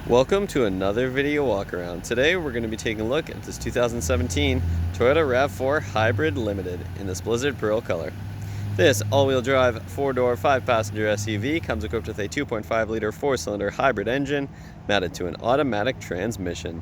Welcome to another video walk around. Today we're going to be taking a look at this 2017 Toyota RAV4 Hybrid Limited in this Blizzard Pearl color. This all-wheel drive 4-door 5-passenger SUV comes equipped with a 2.5-liter 4-cylinder hybrid engine mounted to an automatic transmission.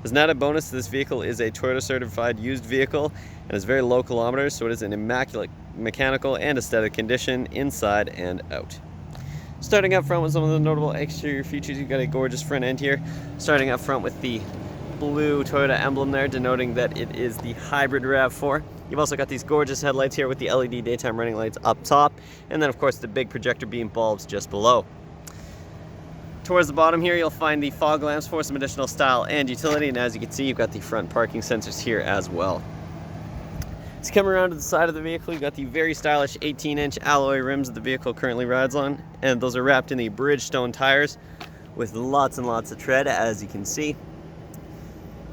As an added bonus, this vehicle is a Toyota certified used vehicle and has very low kilometers, so it is in immaculate mechanical and aesthetic condition inside and out. Starting up front with some of the notable exterior features, you've got a gorgeous front end here. Starting up front with the blue Toyota emblem there, denoting that it is the hybrid RAV4. You've also got these gorgeous headlights here with the LED daytime running lights up top, and then of course the big projector beam bulbs just below. Towards the bottom here, you'll find the fog lamps for some additional style and utility, and as you can see, you've got the front parking sensors here as well. As you come around to the side of the vehicle, you've got the very stylish 18-inch alloy rims that the vehicle currently rides on, and those are wrapped in the Bridgestone tires with lots and lots of tread, as you can see.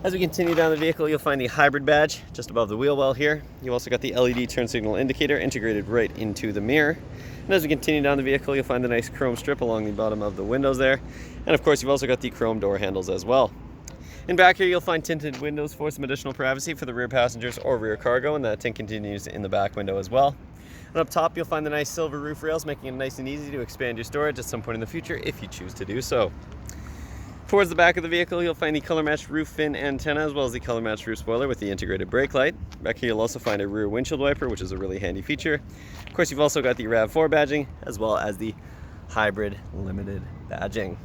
As we continue down the vehicle, you'll find the hybrid badge just above the wheel well here. You've also got the LED turn signal indicator integrated right into the mirror. And as we continue down the vehicle, you'll find the nice chrome strip along the bottom of the windows there. And of course, you've also got the chrome door handles as well. In back here, you'll find tinted windows for some additional privacy for the rear passengers or rear cargo, and that tint continues in the back window as well. And up top, you'll find the nice silver roof rails, making it nice and easy to expand your storage at some point in the future if you choose to do so. Towards the back of the vehicle, you'll find the color-matched roof fin antenna as well as the color-matched roof spoiler with the integrated brake light. Back here, you'll also find a rear windshield wiper, which is a really handy feature. Of course, you've also got the RAV4 badging as well as the Hybrid Limited badging.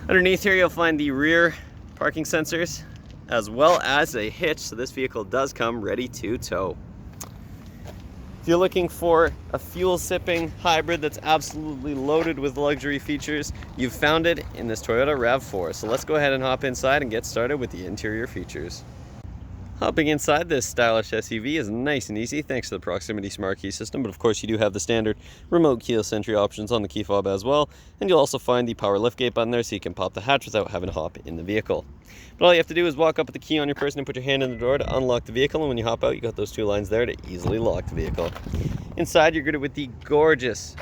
Underneath here, you'll find the rear parking sensors as well as a hitch, so this vehicle does come ready to tow. If you're looking for a fuel-sipping hybrid that's absolutely loaded with luxury features, you've found it in this Toyota RAV4. So let's go ahead and hop inside and get started with the interior features. Hopping inside this stylish SUV is nice and easy thanks to the proximity smart key system, but of course you do have the standard remote keyless entry options on the key fob as well, and you'll also find the power liftgate button there so you can pop the hatch without having to hop in the vehicle. But all you have to do is walk up with the key on your person and put your hand in the door to unlock the vehicle, and when you hop out, you got those two lines there to easily lock the vehicle. Inside, you're greeted with the gorgeous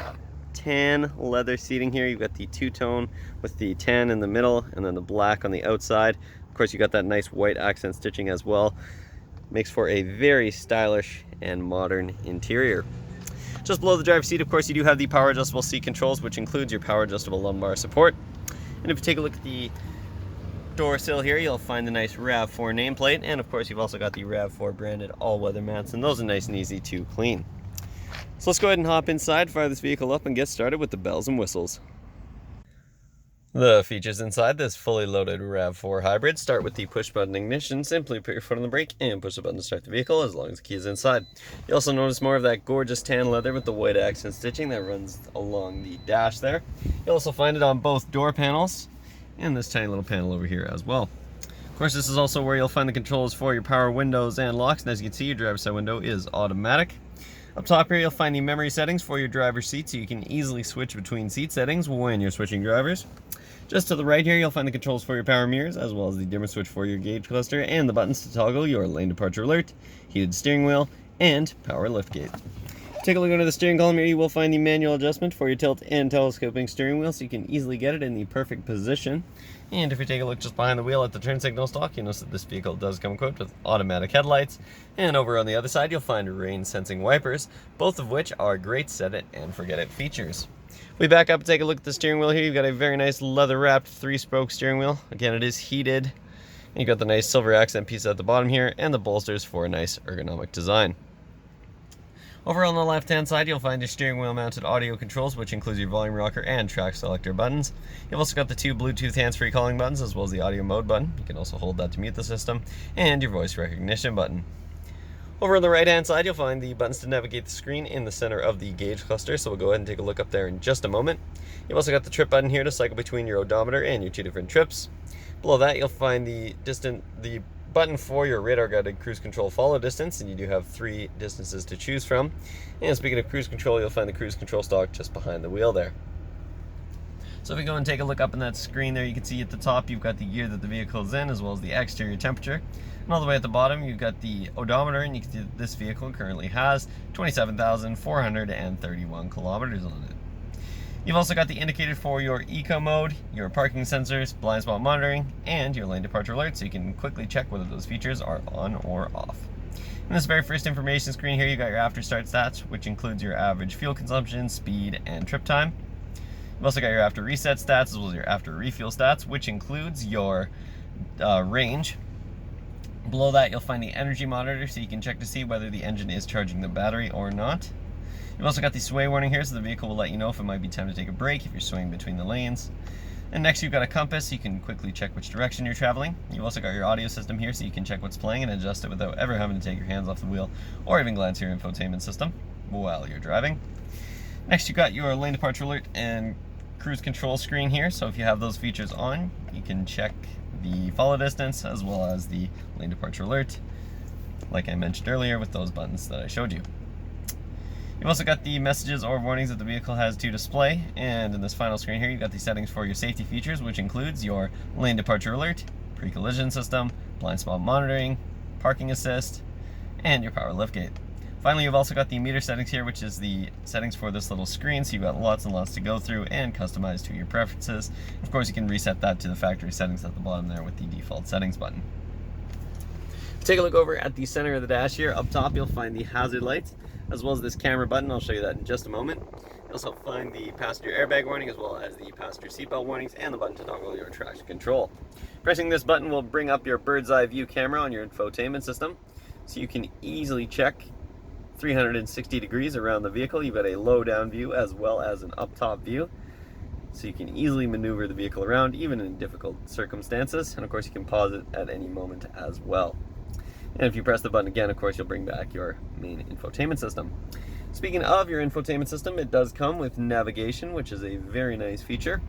tan leather seating here. You've got the two-tone with the tan in the middle and then the black on the outside. Of course, you got that nice white accent stitching as well. Makes for a very stylish and modern interior. Just below the driver's seat, of course, you do have the power adjustable seat controls, which includes your power adjustable lumbar support. And if you take a look at the door sill here, you'll find the nice RAV4 nameplate, and of course, you've also got the RAV4 branded all-weather mats, and those are nice and easy to clean. So let's go ahead and hop inside, fire this vehicle up, and get started with the bells and whistles. The features inside this fully loaded RAV4 Hybrid start with the push-button ignition. Simply put your foot on the brake and push the button to start the vehicle as long as the key is inside. You also notice more of that gorgeous tan leather with the white accent stitching that runs along the dash there. You'll also find it on both door panels and this tiny little panel over here as well. Of course, this is also where you'll find the controls for your power windows and locks, and as you can see, your driver's side window is automatic. Up top here, you'll find the memory settings for your driver's seat, so you can easily switch between seat settings when you're switching drivers. Just to the right here, you'll find the controls for your power mirrors, as well as the dimmer switch for your gauge cluster, and the buttons to toggle your lane departure alert, heated steering wheel, and power liftgate. Take a look under the steering column here, you will find the manual adjustment for your tilt and telescoping steering wheel, so you can easily get it in the perfect position. And if you take a look just behind the wheel at the turn signal stalk, you'll notice that this vehicle does come equipped with automatic headlights. And over on the other side, you'll find rain sensing wipers, both of which are great set it and forget it features. If we back up and take a look at the steering wheel here, you've got a very nice leather wrapped 3-spoke steering wheel. Again, it is heated. And you've got the nice silver accent piece at the bottom here and the bolsters for a nice ergonomic design. Over on the left-hand side, you'll find your steering wheel-mounted audio controls, which includes your volume rocker and track selector buttons. You've also got the two Bluetooth hands-free calling buttons, as well as the audio mode button. You can also hold that to mute the system, and your voice recognition button. Over on the right-hand side, you'll find the buttons to navigate the screen in the center of the gauge cluster, so we'll go ahead and take a look up there in just a moment. You've also got the trip button here to cycle between your odometer and your two different trips. Below that, you'll find the button for your radar guided cruise control follow distance, and you do have 3 distances to choose from. And speaking of cruise control, you'll find the cruise control stalk just behind the wheel there. So if we go and take a look up in that screen there, you can see at the top you've got the year that the vehicle is in, as well as the exterior temperature. And all the way at the bottom you've got the odometer, and you can see that this vehicle currently has 27,431 kilometers on it. You've also got the indicator for your eco mode, your parking sensors, blind spot monitoring, and your lane departure alert, so you can quickly check whether those features are on or off. In this very first information screen here, you got your after start stats, which includes your average fuel consumption, speed, and trip time. You've also got your after reset stats as well as your after refuel stats, which includes your range. Below that, you'll find the energy monitor, so you can check to see whether the engine is charging the battery or not. You've also got the sway warning here, so the vehicle will let you know if it might be time to take a break if you're swinging between the lanes. And next you've got a compass, so you can quickly check which direction you're traveling. You've also got your audio system here, so you can check what's playing and adjust it without ever having to take your hands off the wheel or even glance at your infotainment system while you're driving. Next you've got your lane departure alert and cruise control screen here, so if you have those features on, you can check the follow distance as well as the lane departure alert, like I mentioned earlier with those buttons that I showed you. You've also got the messages or warnings that the vehicle has to display, and in this final screen here you've got the settings for your safety features, which includes your lane departure alert, pre-collision system, blind spot monitoring, parking assist, and your power liftgate. Finally, you've also got the meter settings here, which is the settings for this little screen, so you've got lots and lots to go through and customize to your preferences. Of course, you can reset that to the factory settings at the bottom there with the default settings button. Take a look over at the center of the dash here. Up top, you'll find the hazard lights, as well as this camera button. I'll show you that in just a moment. You'll also find the passenger airbag warning, as well as the passenger seatbelt warnings, and the button to toggle your traction control. Pressing this button will bring up your bird's eye view camera on your infotainment system, so you can easily check 360 degrees around the vehicle. You've got a low down view as well as an up top view, so you can easily maneuver the vehicle around even in difficult circumstances, and of course you can pause it at any moment as well. And if you press the button again, of course, you'll bring back your main infotainment system. Speaking of your infotainment system, it does come with navigation, which is a very nice feature.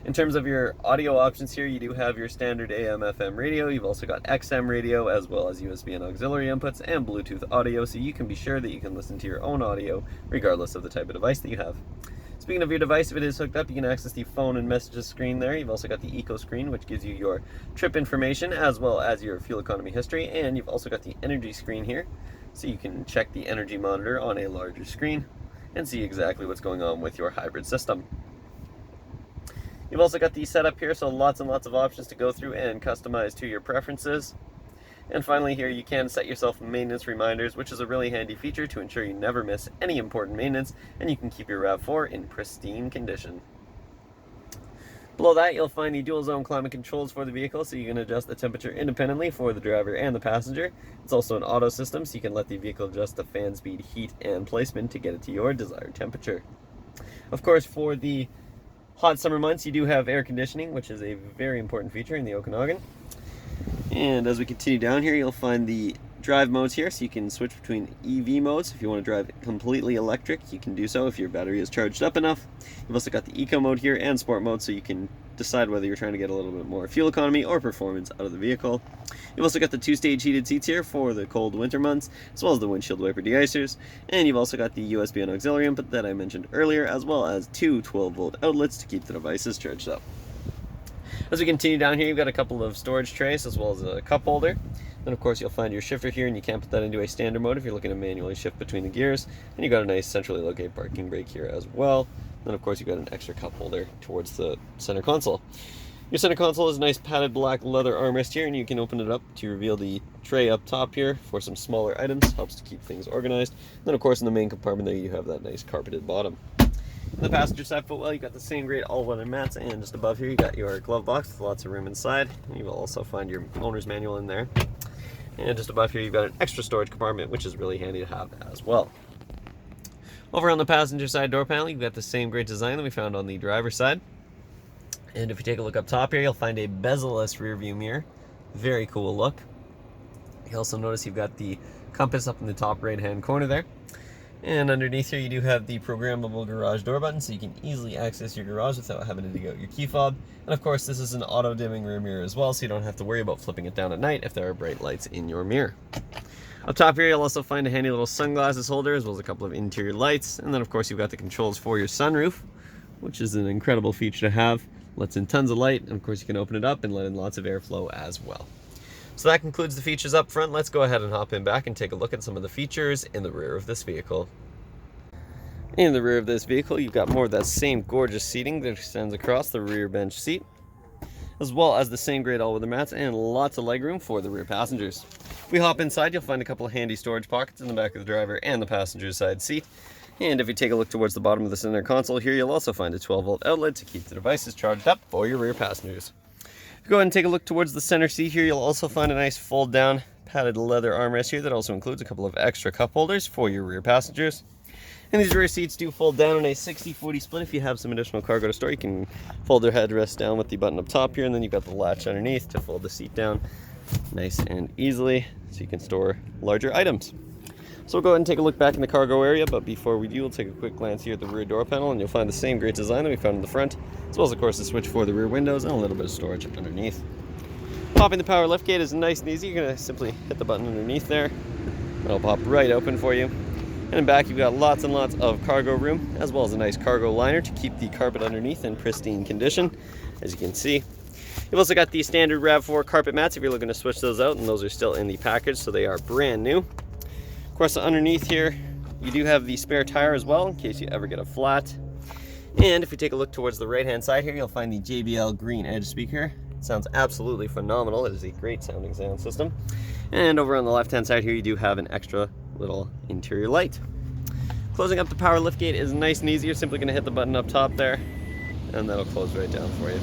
In terms of your audio options here, you do have your standard AM/FM radio. You've also got XM radio, as well as USB and auxiliary inputs, and Bluetooth audio, so you can be sure that you can listen to your own audio regardless of the type of device that you have. Speaking of your device, if it is hooked up, you can access the phone and messages screen there. You've also got the eco screen, which gives you your trip information as well as your fuel economy history, and you've also got the energy screen here, so you can check the energy monitor on a larger screen and see exactly what's going on with your hybrid system. You've also got the setup here, so lots and lots of options to go through and customize to your preferences. And finally here, you can set yourself maintenance reminders, which is a really handy feature to ensure you never miss any important maintenance, and you can keep your RAV4 in pristine condition. Below that, you'll find the dual zone climate controls for the vehicle, so you can adjust the temperature independently for the driver and the passenger. It's also an auto system, so you can let the vehicle adjust the fan speed, heat, and placement to get it to your desired temperature. Of course, for the hot summer months, you do have air conditioning, which is a very important feature in the Okanagan. And as we continue down here, you'll find the drive modes here, so you can switch between EV modes. If you want to drive completely electric, you can do so if your battery is charged up enough. You've also got the eco mode here and sport mode, so you can decide whether you're trying to get a little bit more fuel economy or performance out of the vehicle. You've also got the two-stage heated seats here for the cold winter months, as well as the windshield wiper deicers, and you've also got the USB and auxiliary input that I mentioned earlier, as well as two 12-volt outlets to keep the devices charged up. As we continue down here, you've got a couple of storage trays as well as a cup holder. Then of course you'll find your shifter here, and you can put that into a standard mode if you're looking to manually shift between the gears. And you've got a nice centrally located parking brake here as well. Then of course you've got an extra cup holder towards the center console. Your center console is a nice padded black leather armrest here, and you can open it up to reveal the tray up top here for some smaller items. Helps to keep things organized. And then of course in the main compartment there you have that nice carpeted bottom. On the passenger side footwell, you got the same great all-weather mats, and just above here you got your glove box with lots of room inside. You will also find your owner's manual in there. And just above here you've got an extra storage compartment, which is really handy to have as well. Over on the passenger side door panel, you've got the same great design that we found on the driver's side. And if you take a look up top here, you'll find a bezel-less rear view mirror. Very cool look. You also notice you've got the compass up in the top right-hand corner there. And underneath here you do have the programmable garage door button, so you can easily access your garage without having to dig out your key fob. And of course this is an auto dimming rear mirror as well, so you don't have to worry about flipping it down at night if there are bright lights in your mirror. Up top here you'll also find a handy little sunglasses holder, as well as a couple of interior lights. And then of course you've got the controls for your sunroof, which is an incredible feature to have. Lets in tons of light, and of course you can open it up and let in lots of airflow as well. So that concludes the features up front. Let's go ahead and hop in back and take a look at some of the features in the rear of this vehicle. In the rear of this vehicle, you've got more of that same gorgeous seating that extends across the rear bench seat, as well as the same great all-weather mats and lots of legroom for the rear passengers. If we hop inside, you'll find a couple of handy storage pockets in the back of the driver and the passenger side seat. And if you take a look towards the bottom of the center console here, you'll also find a 12-volt outlet to keep the devices charged up for your rear passengers. If you go ahead and take a look towards the center seat here, you'll also find a nice fold-down padded leather armrest here that also includes a couple of extra cup holders for your rear passengers. And these rear seats do fold down in a 60-40 split. If you have some additional cargo to store, you can fold their headrest down with the button up top here, and then you've got the latch underneath to fold the seat down nice and easily so you can store larger items. So we'll go ahead and take a look back in the cargo area, but before we do, we'll take a quick glance here at the rear door panel, and you'll find the same great design that we found in the front, as well as, of course, the switch for the rear windows and a little bit of storage underneath. Popping the power liftgate is nice and easy. You're going to simply hit the button underneath there. It'll pop right open for you. And in back, you've got lots and lots of cargo room, as well as a nice cargo liner to keep the carpet underneath in pristine condition, as you can see. You've also got the standard RAV4 carpet mats if you're looking to switch those out, and those are still in the package, so they are brand new. Of course, underneath here, you do have the spare tire as well, in case you ever get a flat. And if you take a look towards the right-hand side here, you'll find the JBL Green Edge speaker. It sounds absolutely phenomenal. It is a great sounding sound system. And over on the left-hand side here, you do have an extra little interior light. Closing up the power liftgate is nice and easy. You're simply going to hit the button up top there, and that'll close right down for you.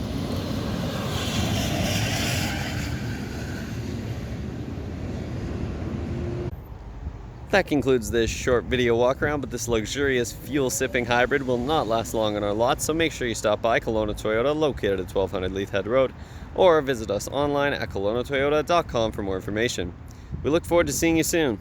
That concludes this short video walk around, but this luxurious fuel-sipping hybrid will not last long on our lot, so make sure you stop by Kelowna Toyota, located at 1200 Leith Head Road, or visit us online at KelownaToyota.com for more information. We look forward to seeing you soon.